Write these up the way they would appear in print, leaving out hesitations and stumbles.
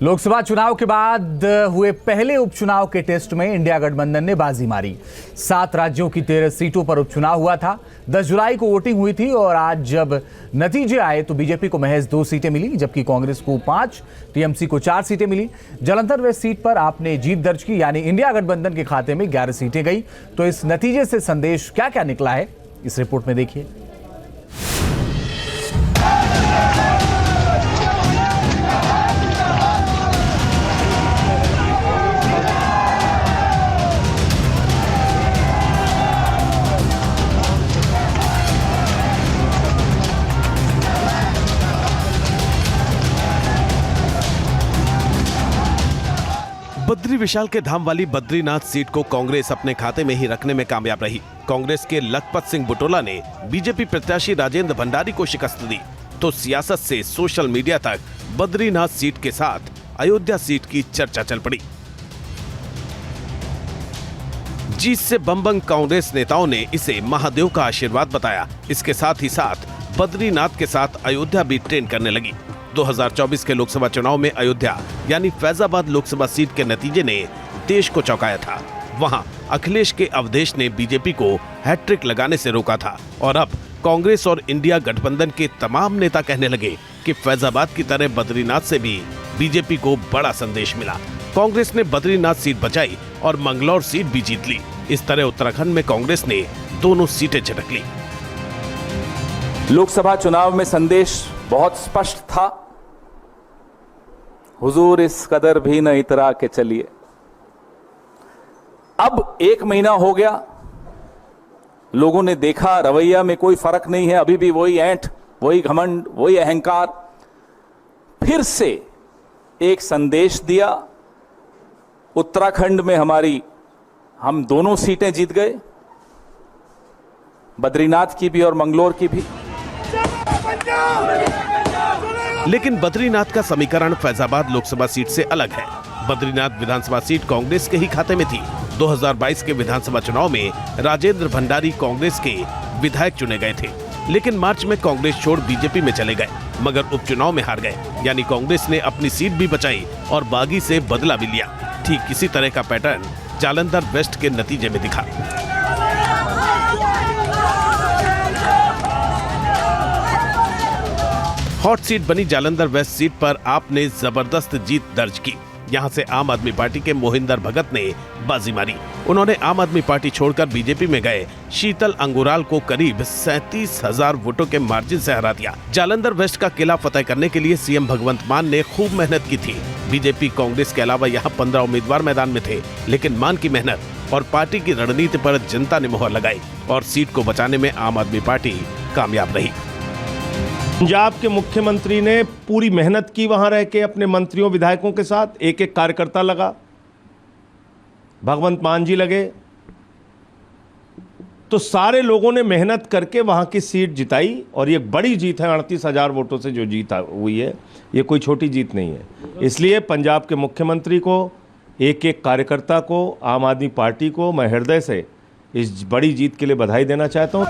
लोकसभा चुनाव के बाद हुए पहले उपचुनाव के टेस्ट में इंडिया गठबंधन ने बाजी मारी। 7 राज्यों की 13 सीटों पर उपचुनाव हुआ था। 10 जुलाई को वोटिंग हुई थी और आज जब नतीजे आए तो बीजेपी को महज 2 सीटें मिली, जबकि कांग्रेस को 5, टीएमसी को 4 सीटें मिली। जालंधर वेस्ट सीट पर आपने जीत दर्ज की, यानी इंडिया गठबंधन के खाते में 11 सीटें गई। तो इस नतीजे से संदेश क्या क्या निकला है, इस रिपोर्ट में देखिए। बद्री विशाल के धाम वाली बद्रीनाथ सीट को कांग्रेस अपने खाते में ही रखने में कामयाब रही। कांग्रेस के लखपत सिंह बुटोला ने बीजेपी प्रत्याशी राजेंद्र भंडारी को शिकस्त दी, तो सियासत से सोशल मीडिया तक बद्रीनाथ सीट के साथ अयोध्या सीट की चर्चा चल पड़ी। जीत से बंबंग कांग्रेस नेताओं ने इसे महादेव का आशीर्वाद बताया। इसके साथ ही साथ बद्रीनाथ के साथ अयोध्या भी ट्रेंड करने लगी। 2024 के लोकसभा चुनाव में अयोध्या यानी फैजाबाद लोकसभा सीट के नतीजे ने देश को चौंकाया था। वहां अखिलेश के अवधेश ने बीजेपी को हैट्रिक लगाने से रोका था और अब कांग्रेस और इंडिया गठबंधन के तमाम नेता कहने लगे कि फैजाबाद की तरह बद्रीनाथ से भी बीजेपी को बड़ा संदेश मिला। कांग्रेस ने बद्रीनाथ सीट बचाई और मंगलौर सीट भी जीत ली। इस तरह उत्तराखंड में कांग्रेस ने दोनों सीटें झटक ली। लोकसभा चुनाव में संदेश बहुत स्पष्ट था, हुजूर इस कदर भी न इतरा के चलिए। अब 1 महीना हो गया, लोगों ने देखा रवैया में कोई फर्क नहीं है, अभी भी वही ऐंठ, वही घमंड, वही अहंकार। फिर से एक संदेश दिया। उत्तराखंड में हम दोनों सीटें जीत गए, बद्रीनाथ की भी और मंगलौर की भी। लेकिन बद्रीनाथ का समीकरण फैजाबाद लोकसभा सीट से अलग है। बद्रीनाथ विधानसभा सीट कांग्रेस के ही खाते में थी। 2022 के विधानसभा चुनाव में राजेंद्र भंडारी कांग्रेस के विधायक चुने गए थे, लेकिन मार्च में कांग्रेस छोड़ बीजेपी में चले गए, मगर उपचुनाव में हार गए। यानी कांग्रेस ने अपनी सीट भी बचाई और बागी से बदला भी लिया। ठीक इसी तरह का पैटर्न जालंधर वेस्ट के नतीजे में दिखा। हॉट सीट बनी जालंधर वेस्ट सीट पर आपने जबरदस्त जीत दर्ज की। यहां से आम आदमी पार्टी के मोहिंदर भगत ने बाजी मारी। उन्होंने आम आदमी पार्टी छोड़कर बीजेपी में गए शीतल अंगुराल को करीब 37,000 वोटों के मार्जिन से हरा दिया। जालंधर वेस्ट का किला फतेह करने के लिए सीएम भगवंत मान ने खूब मेहनत की थी। बीजेपी कांग्रेस के अलावा यहाँ 15 उम्मीदवार मैदान में थे, लेकिन मान की मेहनत और पार्टी की रणनीति पर जनता ने मोहर लगाई और सीट को बचाने में आम आदमी पार्टी कामयाब रही। पंजाब के मुख्यमंत्री ने पूरी मेहनत की, वहां रह के अपने मंत्रियों विधायकों के साथ एक एक कार्यकर्ता लगा, भगवंत मान जी लगे, तो सारे लोगों ने मेहनत करके वहां की सीट जिताई और ये बड़ी जीत है। 38,000 वोटों से जो जीत हुई है, ये कोई छोटी जीत नहीं है। इसलिए पंजाब के मुख्यमंत्री को, एक एक कार्यकर्ता को, आम आदमी पार्टी को मैं हृदय से इस बड़ी जीत के लिए बधाई देना चाहता हूं।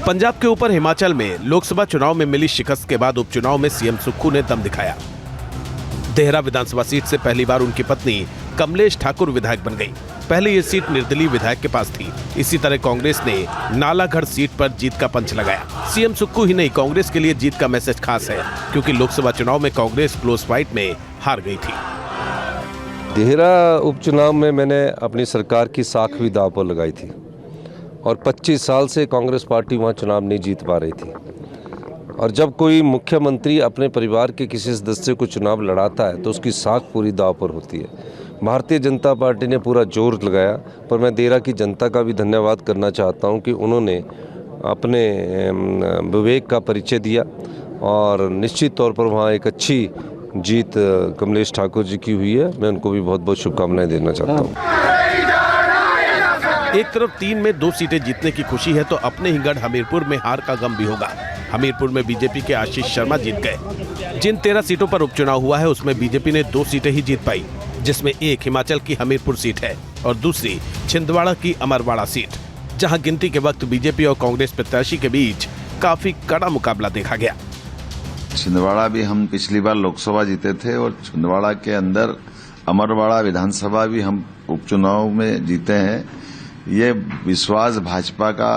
पंजाब के ऊपर हिमाचल में लोकसभा चुनाव में मिली शिकस्त के बाद उपचुनाव में सीएम सुक्खू ने दम दिखाया। देहरा विधानसभा सीट से पहली बार उनकी पत्नी कमलेश ठाकुर विधायक बन गई। पहले ये सीट निर्दलीय विधायक के पास थी। इसी तरह कांग्रेस ने नालागढ़ सीट पर जीत का पंच लगाया। सीएम सुक्खू ही नहीं, कांग्रेस के लिए जीत का मैसेज खास है, क्योंकि लोकसभा चुनाव में कांग्रेस क्लोज फाइट में हार गई थी। देहरा उपचुनाव में मैंने अपनी सरकार की साख भी दांव पर लगाई थी और 25 साल से कांग्रेस पार्टी वहाँ चुनाव नहीं जीत पा रही थी। और जब कोई मुख्यमंत्री अपने परिवार के किसी सदस्य को चुनाव लड़ाता है तो उसकी साख पूरी दांव पर होती है। भारतीय जनता पार्टी ने पूरा जोर लगाया, पर मैं देहरा की जनता का भी धन्यवाद करना चाहता हूँ कि उन्होंने अपने विवेक का परिचय दिया और निश्चित तौर पर वहाँ एक अच्छी जीत कमलेश ठाकुर जी की हुई है। मैं उनको भी बहुत बहुत शुभकामनाएं देना चाहता हूँ। एक तरफ 3 में 2 सीटें जीतने की खुशी है, तो अपने ही गढ़ हमीरपुर में हार का गम भी होगा। हमीरपुर में बीजेपी के आशीष शर्मा जीत गए। जिन 13 सीटों पर उपचुनाव हुआ है उसमें बीजेपी ने 2 सीटें ही जीत पाई, जिसमें एक हिमाचल की हमीरपुर सीट है और दूसरी छिंदवाड़ा की अमरवाड़ा सीट, जहां गिनती के वक्त बीजेपी और कांग्रेस प्रत्याशी के बीच काफी कड़ा मुकाबला देखा गया। छिंदवाड़ा भी हम पिछली बार लोकसभा जीते थे और छिंदवाड़ा के अंदर अमरवाड़ा विधानसभा भी हम उपचुनाव में जीते हैं। ये विश्वास भाजपा का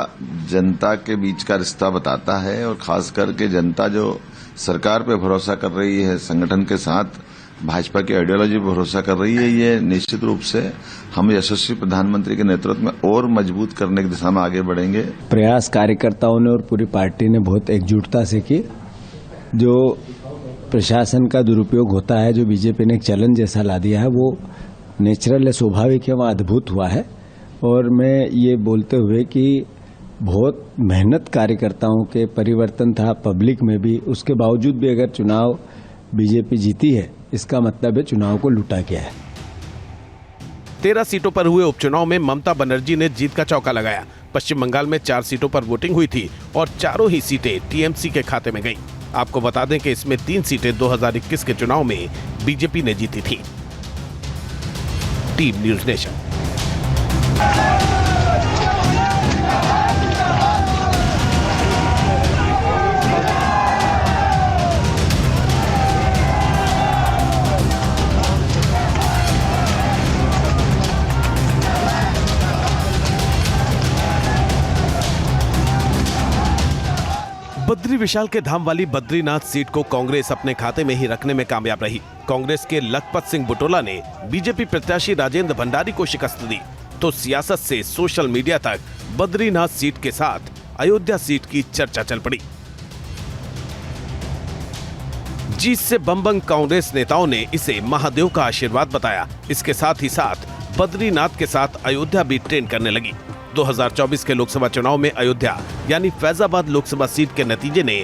जनता के बीच का रिश्ता बताता है और खास करके जनता जो सरकार पे भरोसा कर रही है, संगठन के साथ भाजपा की आइडियोलॉजी पर भरोसा कर रही है, ये निश्चित रूप से हम यशस्वी प्रधानमंत्री के नेतृत्व में और मजबूत करने की दिशा में आगे बढ़ेंगे। प्रयास कार्यकर्ताओं ने और पूरी पार्टी ने बहुत एकजुटता से की। जो प्रशासन का दुरुपयोग होता है, जो बीजेपी ने एक चलन जैसा ला दिया है, वो नेचुरल है, स्वाभाविक है, वहाँ अद्भुत हुआ है। और मैं ये बोलते हुए कि बहुत मेहनत कार्यकर्ताओं के परिवर्तन था पब्लिक में भी, उसके बावजूद भी अगर चुनाव बीजेपी जीती है, इसका मतलब है चुनाव को लूटा गया है। 13 सीटों पर हुए उपचुनाव में ममता बनर्जी ने जीत का चौका लगाया। पश्चिम बंगाल में 4 सीटों पर वोटिंग हुई थी और चारों ही सीटें टीएमसी के खाते में गईं। आपको बता दें कि इसमें 3 सीटें 2021 के चुनाव में बीजेपी ने जीती थी। Team news nation. Badri Vishal के धाम वाली बद्रीनाथ सीट को कांग्रेस अपने खाते में ही रखने में कामयाब रही। कांग्रेस के लखपत सिंह बुटोला ने बीजेपी प्रत्याशी राजेंद्र भंडारी को शिकस्त दी, तो सियासत से सोशल मीडिया तक बद्रीनाथ सीट के साथ अयोध्या सीट की चर्चा चल पड़ी। जीत से बंबंग कांग्रेस नेताओं ने इसे महादेव का आशीर्वाद बताया। इसके साथ ही साथ बद्रीनाथ के साथ अयोध्या भी ट्रेंड करने लगी। 2024 के लोकसभा चुनाव में अयोध्या यानी फैजाबाद लोकसभा सीट के नतीजे ने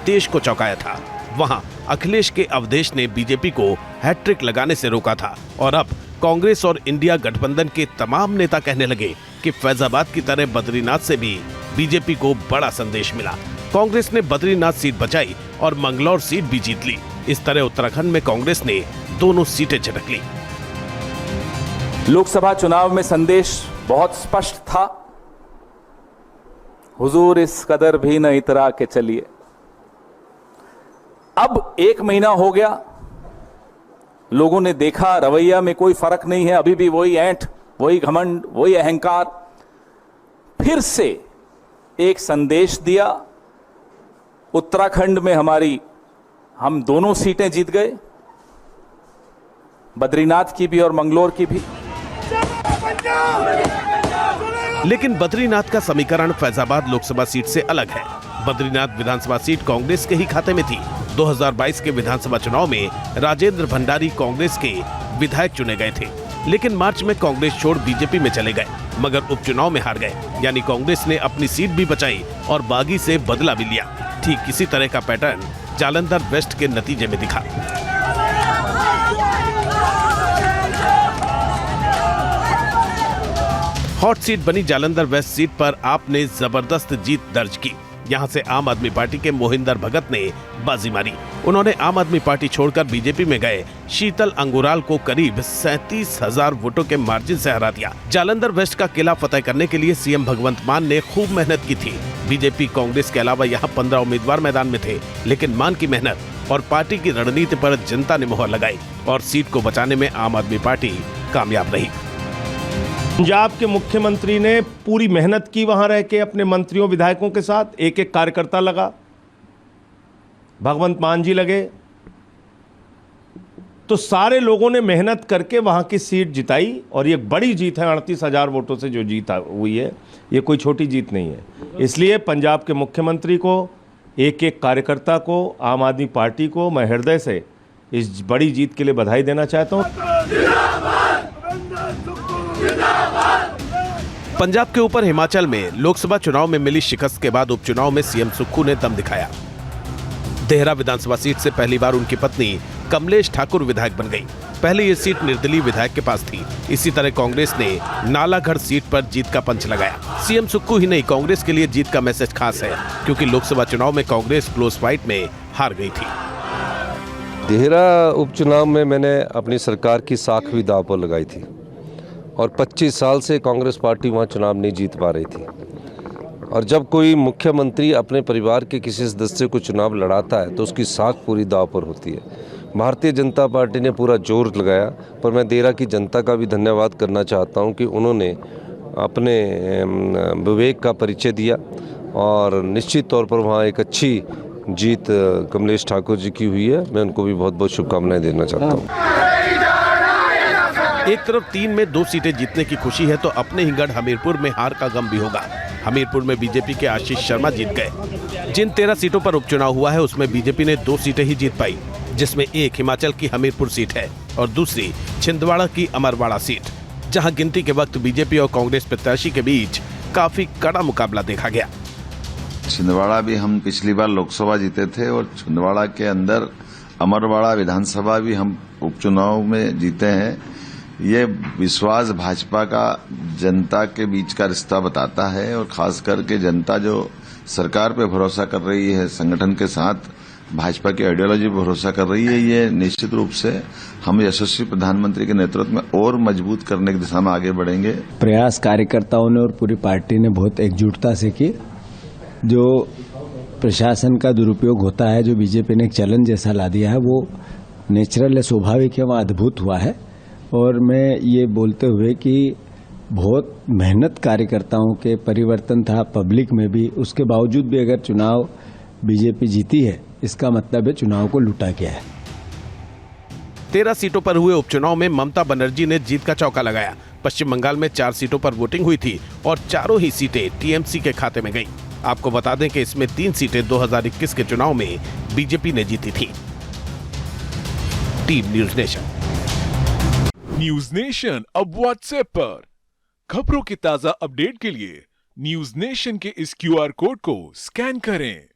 देश को चौंकाया था। वहां अखिलेश के अवधेश ने बीजेपी को हैट्रिक लगाने से रोका था और अब कांग्रेस और इंडिया गठबंधन के तमाम नेता कहने लगे कि फैजाबाद की तरह बद्रीनाथ से भी बीजेपी को बड़ा संदेश मिला। कांग्रेस ने बद्रीनाथ सीट बचाई और मंगलौर सीट भी जीत ली। इस तरह उत्तराखंड में कांग्रेस ने दोनों सीटें झटक ली। लोकसभा चुनाव में संदेश बहुत स्पष्ट था, हुजूर इस कदर भी न इतरा के चलिए। अब 1 महीना हो गया, लोगों ने देखा रवैया में कोई फर्क नहीं है, अभी भी वही ऐंठ, वही घमंड, वही अहंकार। फिर से एक संदेश दिया। उत्तराखंड में हम दोनों सीटें जीत गए, बद्रीनाथ की भी और मंगलौर की भी। लेकिन बद्रीनाथ का समीकरण फैजाबाद लोकसभा सीट से अलग है। बद्रीनाथ विधानसभा सीट कांग्रेस के ही खाते में थी। 2022 के विधानसभा चुनाव में राजेंद्र भंडारी कांग्रेस के विधायक चुने गए थे, लेकिन मार्च में कांग्रेस छोड़ बीजेपी में चले गए, मगर उपचुनाव में हार गए। यानी कांग्रेस ने अपनी सीट भी बचाई और बागी से बदला भी लिया। ठीक इसी तरह का पैटर्न जालंधर वेस्ट के नतीजे में दिखा। हॉट सीट बनी जालंधर वेस्ट सीट पर आपने जबरदस्त जीत दर्ज की। यहां से आम आदमी पार्टी के मोहिंदर भगत ने बाजी मारी। उन्होंने आम आदमी पार्टी छोड़कर बीजेपी में गए शीतल अंगुराल को करीब 37,000 वोटों के मार्जिन से हरा दिया। जालंधर वेस्ट का किला फतेह करने के लिए सीएम भगवंत मान ने खूब मेहनत की थी। बीजेपी कांग्रेस के अलावा यहाँ 15 उम्मीदवार मैदान में थे, लेकिन मान की मेहनत और पार्टी की रणनीति पर जनता ने मोहर लगाई और सीट को बचाने में आम आदमी पार्टी कामयाब रही। पंजाब के मुख्यमंत्री ने पूरी मेहनत की, वहां रह के अपने मंत्रियों विधायकों के साथ एक एक कार्यकर्ता लगा, भगवंत मान जी लगे, तो सारे लोगों ने मेहनत करके वहां की सीट जिताई और ये बड़ी जीत है। 38,000 वोटों से जो जीत हुई है, ये कोई छोटी जीत नहीं है। इसलिए पंजाब के मुख्यमंत्री को, एक एक कार्यकर्ता को, आम आदमी पार्टी को मैं हृदय से इस बड़ी जीत के लिए बधाई देना चाहता हूं। पंजाब के ऊपर हिमाचल में लोकसभा चुनाव में मिली शिकस्त के बाद उपचुनाव में सीएम सुक्खू ने दम दिखाया। देहरा विधानसभा सीट से पहली बार उनकी पत्नी कमलेश ठाकुर विधायक बन गई। पहले ये सीट निर्दलीय विधायक के पास थी। इसी तरह कांग्रेस ने नालागढ़ सीट पर जीत का पंच लगाया। सीएम सुक्खू ही नहीं, कांग्रेस के लिए जीत का मैसेज खास है, क्योंकि लोकसभा चुनाव में कांग्रेस क्लोज फाइट में हार गई थी। देहरा उपचुनाव में मैंने अपनी सरकार की साख भी दांव पर लगाई थी और 25 साल से कांग्रेस पार्टी वहाँ चुनाव नहीं जीत पा रही थी। और जब कोई मुख्यमंत्री अपने परिवार के किसी सदस्य को चुनाव लड़ाता है तो उसकी साख पूरी दांव पर होती है। भारतीय जनता पार्टी ने पूरा जोर लगाया, पर मैं देरा की जनता का भी धन्यवाद करना चाहता हूं कि उन्होंने अपने विवेक का परिचय दिया और निश्चित तौर पर वहां एक अच्छी जीत कमलेश ठाकुर जी की हुई है। मैं उनको भी बहुत बहुत शुभकामनाएं देना चाहता हूँ। एक तरफ 3 में 2 सीटें जीतने की खुशी है तो अपने ही गढ़ हमीरपुर में हार का गम भी होगा। हमीरपुर में बीजेपी के आशीष शर्मा जीत गए। जिन 13 सीटों पर उपचुनाव हुआ है उसमें बीजेपी ने 2 सीटें ही जीत पाई, जिसमें एक हिमाचल की हमीरपुर सीट है और दूसरी छिंदवाड़ा की अमरवाड़ा सीट, जहां गिनती के वक्त बीजेपी और कांग्रेस प्रत्याशी के बीच काफी कड़ा मुकाबला देखा गया। छिंदवाड़ा भी हम पिछली बार लोकसभा जीते थे और छिंदवाड़ा के अंदर अमरवाड़ा विधानसभा भी हम उपचुनाव में जीते हैं। ये विश्वास भाजपा का जनता के बीच का रिश्ता बताता है और खास करके जनता जो सरकार पे भरोसा कर रही है, संगठन के साथ भाजपा की आइडियोलॉजी पर भरोसा कर रही है, ये निश्चित रूप से हम यशस्वी प्रधानमंत्री के नेतृत्व में और मजबूत करने की दिशा में आगे बढ़ेंगे। प्रयास कार्यकर्ताओं ने और पूरी पार्टी ने बहुत एकजुटता से की। जो प्रशासन का दुरुपयोग होता है, जो बीजेपी ने एक चलन जैसा ला दिया है, वो नेचुरल है, स्वाभाविक है, वह अद्भुत हुआ है। और मैं ये बोलते हुए कि बहुत मेहनत कार्यकर्ताओं के परिवर्तन था पब्लिक में भी, उसके बावजूद भी अगर चुनाव बीजेपी जीती है, इसका मतलब है चुनाव को लूटा गया है। 13 सीटों पर हुए उपचुनाव में ममता बनर्जी ने जीत का चौका लगाया। पश्चिम बंगाल में 4 सीटों पर वोटिंग हुई थी और चारों ही सीटें टीएमसी के खाते में गईं। आपको बता दें कि इसमें 3 सीटें 2021 के चुनाव में बीजेपी ने जीती थी। Team news nation. News nation अब व्हाट्सएप पर खबरों के ताजा अपडेट के लिए न्यूज नेशन के इस क्यूआर कोड को स्कैन करें।